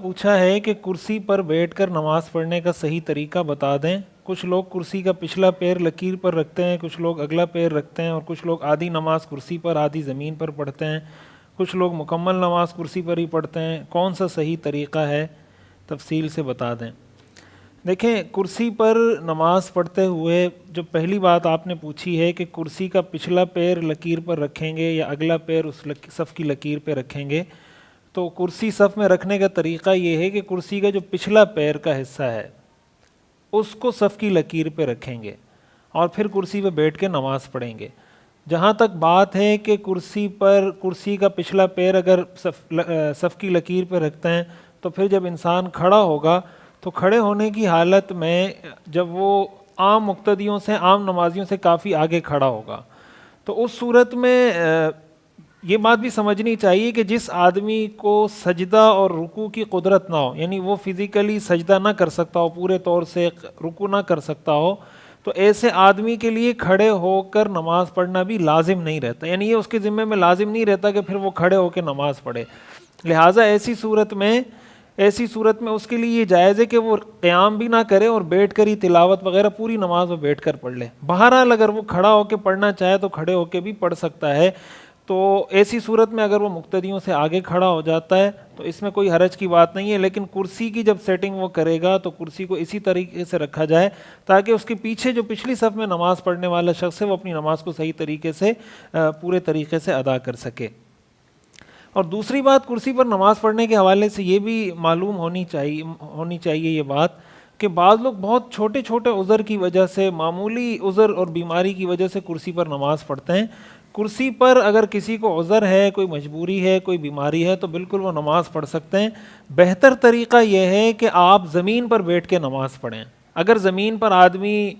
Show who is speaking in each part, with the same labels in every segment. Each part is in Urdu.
Speaker 1: پوچھا ہے کہ کرسی پر بیٹھ کر نماز پڑھنے کا صحیح طریقہ بتا دیں۔ کچھ لوگ کرسی کا پچھلا پیر لکیر پر رکھتے ہیں، کچھ لوگ اگلا پیر رکھتے ہیں، اور کچھ لوگ آدھی نماز کرسی پر آدھی زمین پر پڑھتے ہیں، کچھ لوگ مکمل نماز کرسی پر ہی پڑھتے ہیں۔ کون سا صحیح طریقہ ہے؟ تفصیل سے بتا دیں۔ دیکھیں، کرسی پر نماز پڑھتے ہوئے جو پہلی بات آپ نے پوچھی ہے کہ کرسی کا پچھلا پیر لکیر پر رکھیں گے یا اگلا پیر اس صف کی لکیر پہ رکھیں گے، تو کرسی صف میں رکھنے کا طریقہ یہ ہے کہ کرسی کا جو پچھلا پیر کا حصہ ہے اس کو صف کی لکیر پہ رکھیں گے اور پھر کرسی پہ بیٹھ کے نماز پڑھیں گے۔ جہاں تک بات ہے کہ کرسی کا پچھلا پیر اگر صف کی لکیر پہ رکھتے ہیں تو پھر جب انسان کھڑا ہوگا تو کھڑے ہونے کی حالت میں جب وہ عام مقتدیوں سے، عام نمازیوں سے کافی آگے کھڑا ہوگا، تو اس صورت میں یہ بات بھی سمجھنی چاہیے کہ جس آدمی کو سجدہ اور رکوع کی قدرت نہ ہو، یعنی وہ فزیکلی سجدہ نہ کر سکتا ہو، پورے طور سے رکوع نہ کر سکتا ہو، تو ایسے آدمی کے لیے کھڑے ہو کر نماز پڑھنا بھی لازم نہیں رہتا، یعنی یہ اس کے ذمہ میں لازم نہیں رہتا کہ پھر وہ کھڑے ہو کے نماز پڑھے۔ لہٰذا ایسی صورت میں اس کے لیے یہ جائز ہے کہ وہ قیام بھی نہ کرے اور بیٹھ کر ہی تلاوت وغیرہ پوری نماز میں بیٹھ کر پڑھ لے۔ بہرحال اگر وہ کھڑا ہو کے پڑھنا چاہے تو کھڑے ہو کے بھی پڑھ سکتا ہے۔ تو ایسی صورت میں اگر وہ مقتدیوں سے آگے کھڑا ہو جاتا ہے تو اس میں کوئی حرج کی بات نہیں ہے، لیکن کرسی کی جب سیٹنگ وہ کرے گا تو کرسی کو اسی طریقے سے رکھا جائے تاکہ اس کے پیچھے جو پچھلی صف میں نماز پڑھنے والا شخص ہے وہ اپنی نماز کو صحیح طریقے سے پورے طریقے سے ادا کر سکے۔ اور دوسری بات، کرسی پر نماز پڑھنے کے حوالے سے یہ بھی معلوم ہونی چاہیے یہ بات کہ بعض لوگ بہت چھوٹے چھوٹے عذر کی وجہ سے، معمولی عذر اور بیماری کی وجہ سے کرسی پر نماز پڑھتے ہیں۔ کرسی پر اگر کسی کو عذر ہے، کوئی مجبوری ہے، کوئی بیماری ہے تو بالکل وہ نماز پڑھ سکتے ہیں۔ بہتر طریقہ یہ ہے کہ آپ زمین پر بیٹھ کے نماز پڑھیں۔ اگر زمین پر آدمی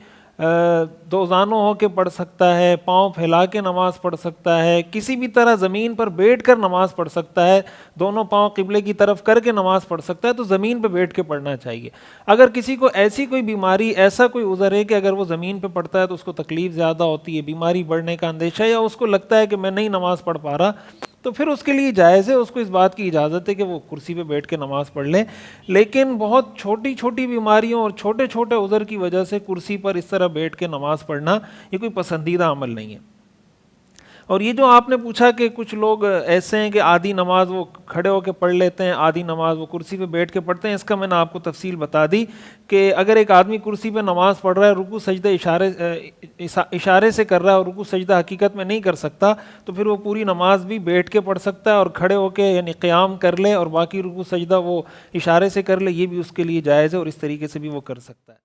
Speaker 1: دو زانوں ہو کے پڑھ سکتا ہے، پاؤں پھیلا کے نماز پڑھ سکتا ہے، کسی بھی طرح زمین پر بیٹھ کر نماز پڑھ سکتا ہے، دونوں پاؤں قبلے کی طرف کر کے نماز پڑھ سکتا ہے، تو زمین پہ بیٹھ کے پڑھنا چاہیے۔ اگر کسی کو ایسی کوئی بیماری، ایسا کوئی عذر ہے کہ اگر وہ زمین پہ پڑھتا ہے تو اس کو تکلیف زیادہ ہوتی ہے، بیماری بڑھنے کا اندیشہ، یا اس کو لگتا ہے کہ میں نہیں نماز پڑھ پا رہا، تو پھر اس کے لیے جائز ہے، اس کو اس بات کی اجازت ہے کہ وہ کرسی پہ بیٹھ کے نماز پڑھ لے۔ لیکن بہت چھوٹی چھوٹی بیماریوں اور چھوٹے چھوٹے عذر کی وجہ سے کرسی پر اس طرح بیٹھ کے نماز پڑھنا یہ کوئی پسندیدہ عمل نہیں ہے۔ اور یہ جو آپ نے پوچھا کہ کچھ لوگ ایسے ہیں کہ آدھی نماز وہ کھڑے ہو کے پڑھ لیتے ہیں، آدھی نماز وہ کرسی پہ بیٹھ کے پڑھتے ہیں، اس کا میں نے آپ کو تفصیل بتا دی کہ اگر ایک آدمی کرسی پہ نماز پڑھ رہا ہے، رکوع سجدہ اشارے سے کر رہا ہے اور رکوع سجدہ حقیقت میں نہیں کر سکتا، تو پھر وہ پوری نماز بھی بیٹھ کے پڑھ سکتا ہے، اور کھڑے ہو کے یعنی قیام کر لے اور باقی رکوع سجدہ وہ اشارے سے کر لے، یہ بھی اس کے لیے جائز ہے اور اس طریقے سے بھی وہ کر سکتا ہے۔